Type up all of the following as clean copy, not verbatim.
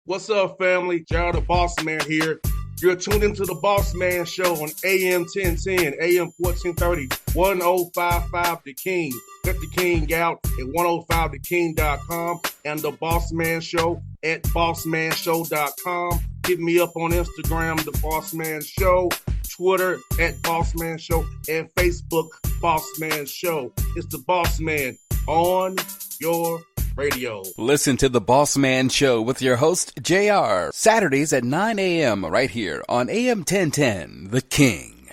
What's up, family? Gerald the Bossman here. You're tuned into the Bossman Show on AM 1010, AM 1430, 1055 The King. Let the King out at 105theking.com and the Bossman Show at bossmanshow.com. Hit me up on Instagram, The Bossman Show, Twitter at Bossman Show, and Facebook, Bossman Show. It's the Bossman on your radio. Listen to the Bossman Show with your host, JR, Saturdays at 9 a.m. right here on AM 1010, The King.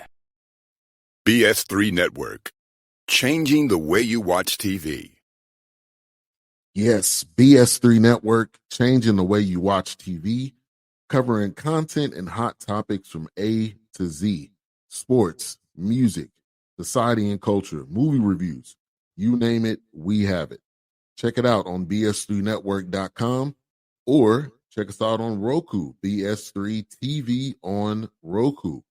BS3 Network, changing the way you watch TV. Yes, BS3 Network, changing the way you watch TV, covering content and hot topics from A to Z, sports, music, society and culture, movie reviews, you name it, we have it. Check it out on bs3network.com or check us out on Roku, BS3 TV on Roku,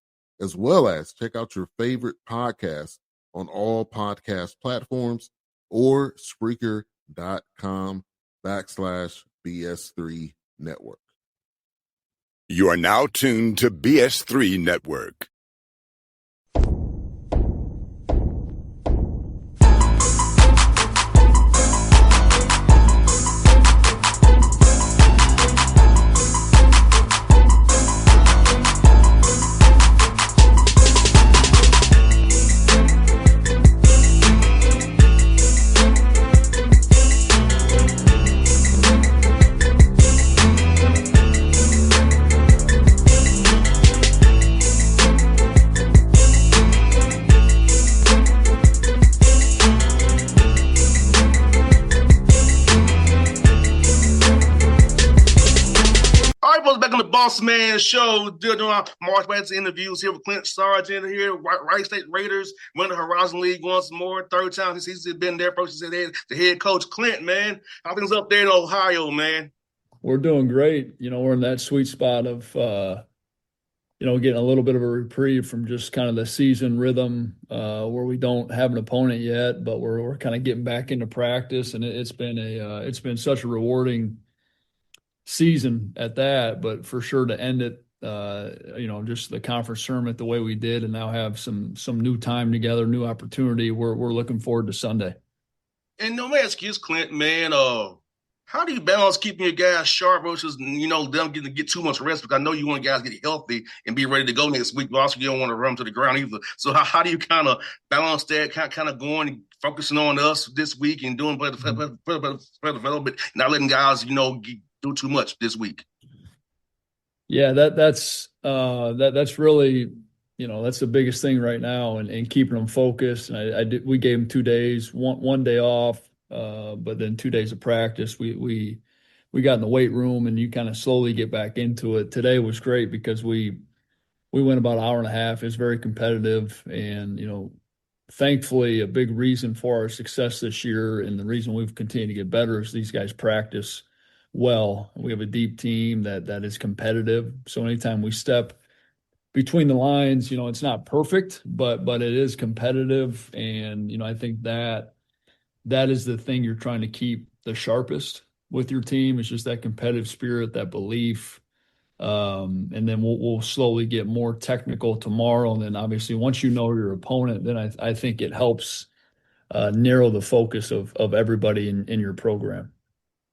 as well as check out your favorite podcast on all podcast platforms or Spreaker.com/BS3 Network. You are now tuned to BS3 Network. Bossman Show, doing our March Madness interviews here with Clint, Sargent here, Wright State Raiders, won the Horizon League once more, third time he's been there. First, he said the head coach, Clint, man. How things up there in Ohio, man? We're doing great. We're in that sweet spot of, getting a little bit of a reprieve from just kind of the season rhythm where we don't have an opponent yet, but we're kind of getting back into practice, and it's been such a rewarding season at that, but for sure to end it, just the conference tournament the way we did, and now have some new time together, new opportunity. We're looking forward to Sunday. And no man, excuse Clint, man. How do you balance keeping your guys sharp versus them getting to get too much rest? Because I know you want guys to get healthy and be ready to go next week, but also you don't want to run them to the ground either. So how do you kind of balance that? Kind of going focusing on us this week and doing better development, not letting guys do too much this week. Yeah, that's really, that's the biggest thing right now, and keeping them focused. And we gave them 2 days, one day off, but then 2 days of practice. We got in the weight room, and you kind of slowly get back into it. Today was great because we went about an hour and a half. It was very competitive, and thankfully a big reason for our success this year, and the reason we've continued to get better, is these guys practice well. We have a deep team that is competitive. So anytime we step between the lines, it's not perfect, but it is competitive. And, I think that is the thing you're trying to keep the sharpest with your team. It's just that competitive spirit, that belief. And then we'll slowly get more technical tomorrow. And then obviously once you know your opponent, then I think it helps narrow the focus of everybody in your program.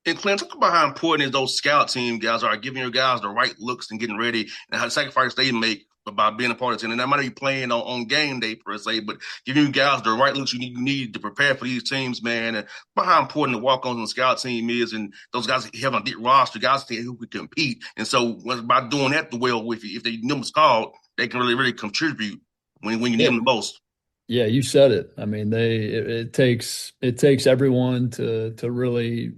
And Clint, talk about how important is those scout team guys are, giving your guys the right looks and getting ready, and how the sacrifice they make by being a part of the team. And that might be playing on game day per se, but giving you guys the right looks you need to prepare for these teams, man. And about how important the walk-ons and the scout team is, and those guys having a deep roster, guys who can compete. And so by doing that well, if they numbers called, they can really contribute when you need them the most. Yeah, you said it. I mean, it takes everyone to really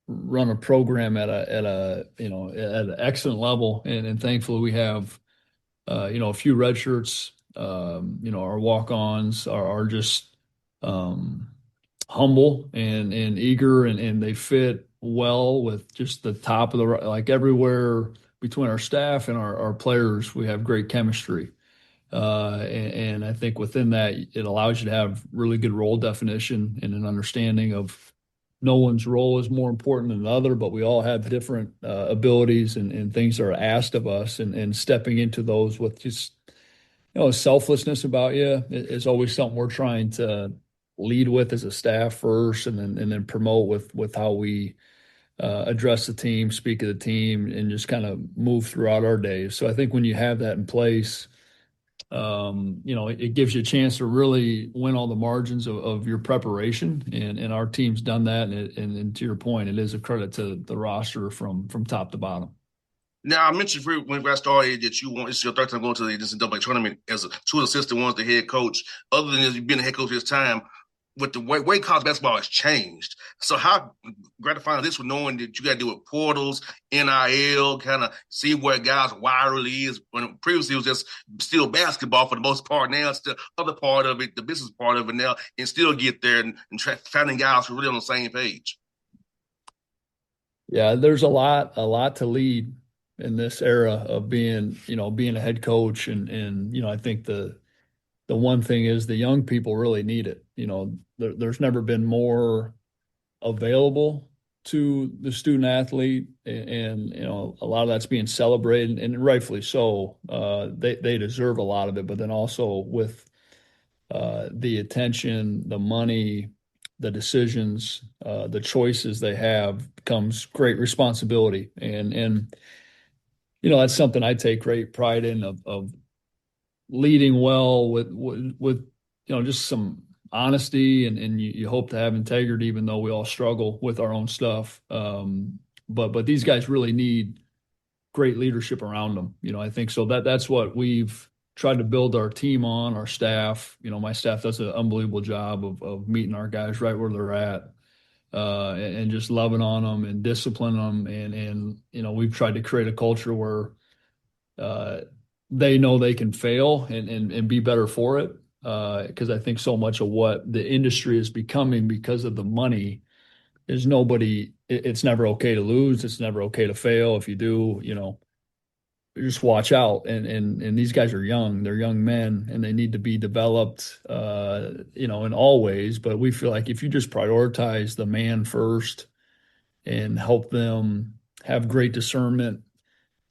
run a program at an excellent level, and thankfully we have a few red shirts. Our walk-ons are just humble and eager, and they fit well with just the top of like everywhere between our staff and our players. We have great chemistry, and I think within that it allows you to have really good role definition and an understanding of no one's role is more important than another, but we all have different abilities and things that are asked of us, and stepping into those with just selflessness about you is always something we're trying to lead with as a staff first, and then promote with how we address the team, speak of the team, and just kind of move throughout our days. So I think when you have that in place, it gives you a chance to really win all the margins of your preparation, and our team's done that. And to your point, it is a credit to the roster from top to bottom. Now, I mentioned when I started that it's your third time going to the NCAA tournament as two assistant ones, the head coach. Other than you being the head coach this time, with the way college basketball has changed. So how gratifying is this with knowing that you got to do with portals, NIL, kind of see where guys' wire really is. When previously it was just still basketball for the most part. Now it's the other part of it, the business part of it now, and still get there and finding guys who are really on the same page. Yeah, there's a lot to lead in this era of being a head coach, and I think the one thing is the young people really need it. There's never been more available to the student athlete, and a lot of that's being celebrated, and rightfully so. They deserve a lot of it, but then also with the attention, the money, the decisions, the choices they have comes great responsibility, and that's something I take great pride in, of leading well with just some honesty, and you hope to have integrity, even though we all struggle with our own stuff. But these guys really need great leadership around them. I think so that's what we've tried to build our team on, our staff. My staff does an unbelievable job of meeting our guys right where they're at, and just loving on them and disciplining them. And we've tried to create a culture where they know they can fail and be better for it. Because I think so much of what the industry is becoming because of the money is it's never okay to lose. It's never okay to fail. If you do, just watch out. And these guys are young. They're young men, and they need to be developed, in all ways. But we feel like if you just prioritize the man first and help them have great discernment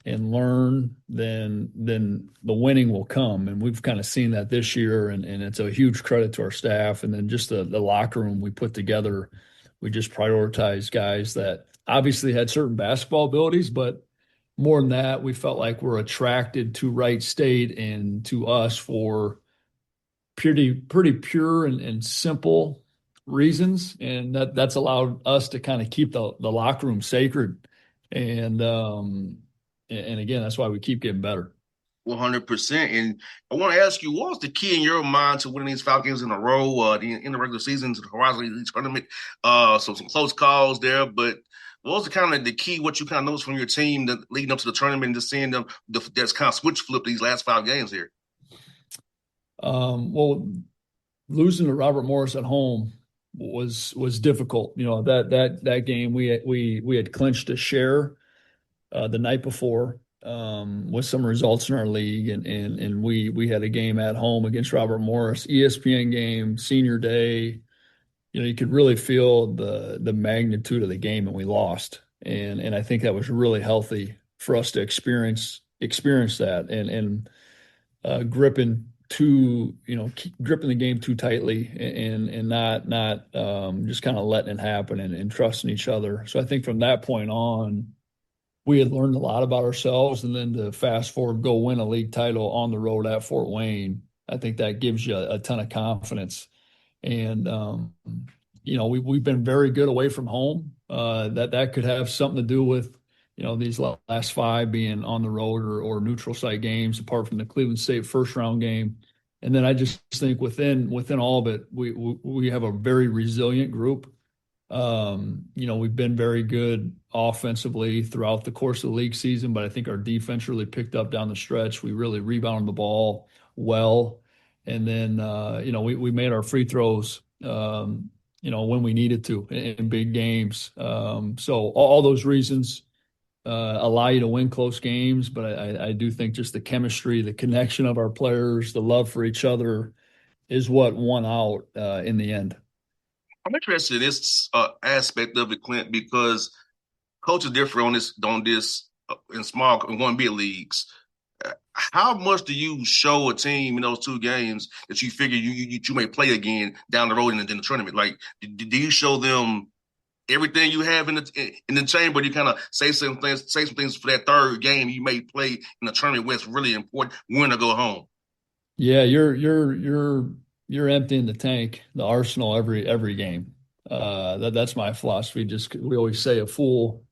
and learn, then the winning will come. And we've kind of seen that this year, and it's a huge credit to our staff. And then just the locker room we put together, we just prioritize guys that obviously had certain basketball abilities, but more than that, we felt like we're attracted to Wright State and to us for pretty pure and simple reasons. And that's allowed us to kind of keep the locker room sacred. And again, that's why we keep getting better. 100%. And I want to ask you, what was the key in your mind to winning these 5 games in a row, in the regular season, to the Horizon League tournament? So some close calls there, but what was the kind of the key, what you kind of noticed from your team that leading up to the tournament and just seeing them that's kind of switch flip these last 5 games here? Well, losing to Robert Morris at home was difficult. That game we had clinched a share the night before, with some results in our league, and we had a game at home against Robert Morris, ESPN game, senior day. You could really feel the magnitude of the game, and we lost. And I think that was really healthy for us to experience that, and gripping the game too tightly, and not just kind of letting it happen, and trusting each other. So I think from that point on, we had learned a lot about ourselves. And then to fast forward, go win a league title on the road at Fort Wayne, I think that gives you a ton of confidence. And we've been very good away from home. That could have something to do with these last 5 being on the road or neutral site games, apart from the Cleveland State first round game. And then I just think within all of it, we have a very resilient group. We've been very good offensively throughout the course of the league season, but I think our defense really picked up down the stretch. We really rebounded the ball well. And then, we made our free throws, when we needed to in big games. So all those reasons allow you to win close games. But I do think just the chemistry, the connection of our players, the love for each other is what won out in the end. I'm interested in this aspect of it, Clint, because coaches differ on this in small in 1B leagues. How much do you show a team in those two games that you figure you may play again down the road in the tournament? Like, do you show them everything you have in the chamber? You kind of say some things for that third game you may play in the tournament where it's really important, win or go home. Yeah, you're emptying the tank, the arsenal every game. That's my philosophy. Just we always say a fool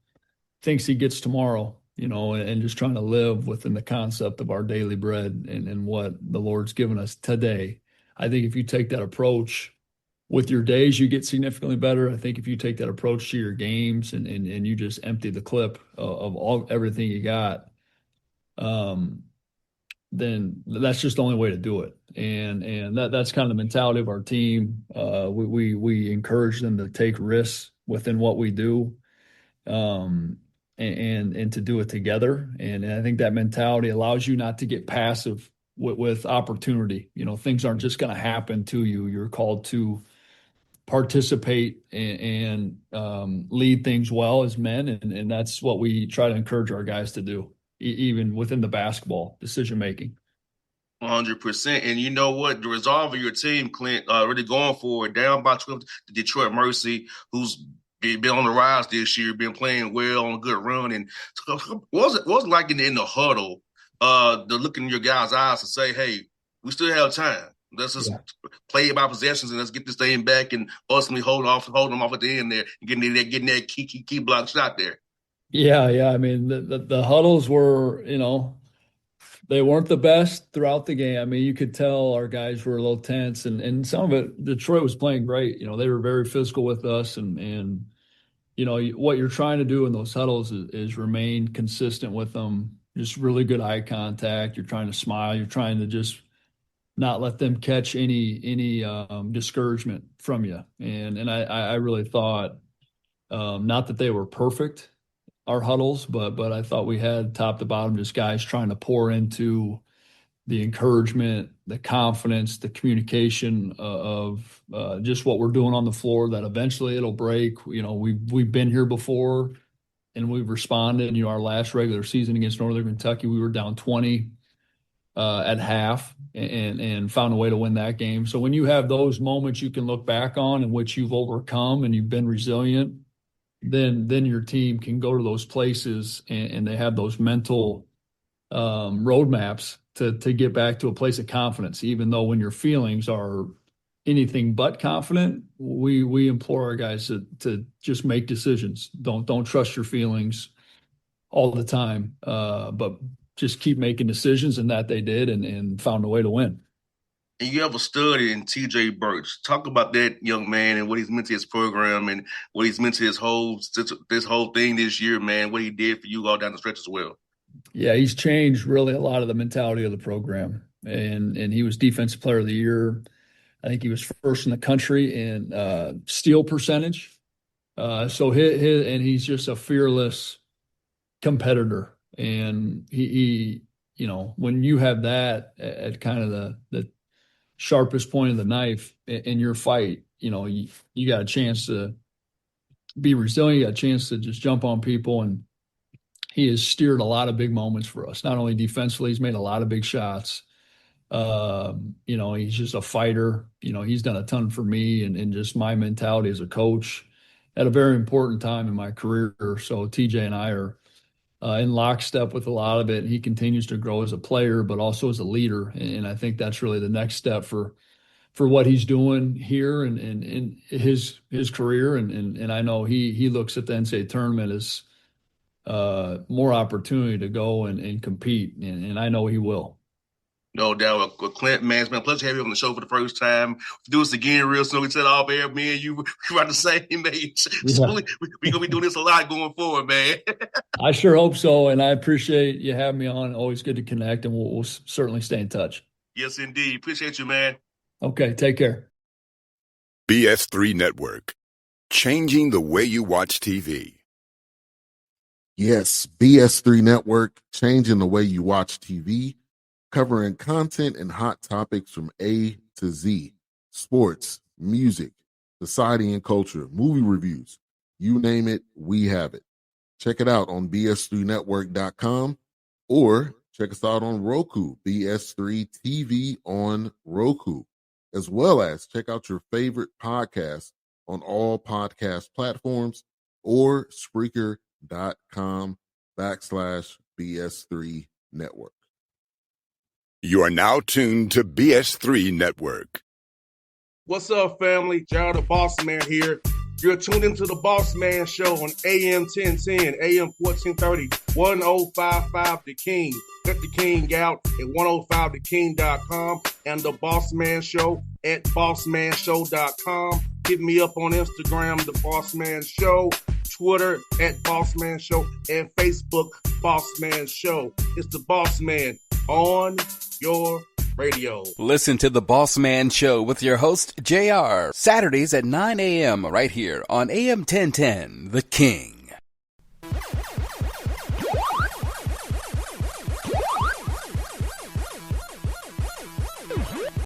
thinks he gets tomorrow, and just trying to live within the concept of our daily bread and what the Lord's given us today. I think if you take that approach with your days, you get significantly better. I think if you take that approach to your games and you just empty the clip of everything you got, then that's just the only way to do it. And that's kind of the mentality of our team. We encourage them to take risks within what we do, and to do it together. And I think that mentality allows you not to get passive with opportunity. Things aren't just going to happen to you. You're called to participate and lead things well as men, and that's what we try to encourage our guys to do, even within the basketball decision making. 100%. And you know what? The resolve of your team, Clint, really going forward, down by 12 to Detroit Mercy, who's been on the rise this year, been playing well on a good run. And what was it like in the huddle, the look in your guys' eyes to say, hey, we still have time. Let's just play it by possessions and let's get this thing back and ultimately hold them off at the end there and getting that key block shot there. Yeah. I mean, the huddles were, they weren't the best throughout the game. I mean, you could tell our guys were a little tense, and some of it, Detroit was playing great. They were very physical with us, and what you're trying to do in those huddles is remain consistent with them. Just really good eye contact. You're trying to smile. You're trying to just not let them catch any discouragement from you. And I really thought, not that they were perfect, our huddles, but I thought we had top to bottom just guys trying to pour into the encouragement, the confidence, the communication of just what we're doing on the floor, that eventually it'll break. We've been here before and we've responded. Our last regular season against Northern Kentucky, we were down 20 at half and found a way to win that game. So when you have those moments you can look back on in which you've overcome and you've been resilient, then your team can go to those places and they have those mental roadmaps to get back to a place of confidence. Even though when your feelings are anything but confident, we implore our guys to just make decisions. Don't trust your feelings all the time, but just keep making decisions, and that they did and found a way to win. And you have a stud in T.J. Birch. Talk about that young man and what he's meant to his program and what he's meant to this whole thing this year, man, what he did for you all down the stretch as well. Yeah, he's changed really a lot of the mentality of the program. And he was Defensive Player of the Year. I think he was first in the country in steal percentage. So he's just a fearless competitor. And he when you have that at kind of the sharpest point of the knife in your fight, you got a chance to be resilient, you got a chance to just jump on people, and he has steered a lot of big moments for us. Not only defensively, he's made a lot of big shots. He's just a fighter. He's done a ton for me and just my mentality as a coach at a very important time in my career. So TJ and I are in lockstep with a lot of it. And he continues to grow as a player, but also as a leader. And I think that's really the next step for what he's doing here and in his career. And I know he looks at the NCAA tournament as more opportunity to go and compete. And I know he will. No doubt. With Clint, man, it's been a pleasure to have you on the show for the first time. Do this again real soon. We said off air, me and you, we're on the same age. Yeah. So we're going to be doing this a lot going forward, man. I sure hope so, and I appreciate you having me on. Always good to connect, and we'll certainly stay in touch. Yes, indeed. Appreciate you, man. Okay, take care. BS3 Network, changing the way you watch TV. Yes, BS3 Network, changing the way you watch TV, covering content and hot topics from A to Z, sports, music, society and culture, movie reviews. You name it, we have it. Check it out on bs3network.com or check us out on Roku, BS3 TV on Roku, as well as check out your favorite podcast on all podcast platforms or Spreaker.com/BS3 Network. You are now tuned to BS3 Network. What's up, family? Jared the Bossman here. You're tuned into the Bossman Show on AM 1010, AM 1430, 1055 The King. Let the King out at 105theking.com and the Bossman Show at bossmanshow.com. Hit me up on Instagram, The Bossman Show, Twitter at Bossman Show, and Facebook, Bossman Show. It's the Bossman on your radio. Listen to The Bossman Show with your host, JR, Saturdays at 9 a.m. right here on AM 1010, The King.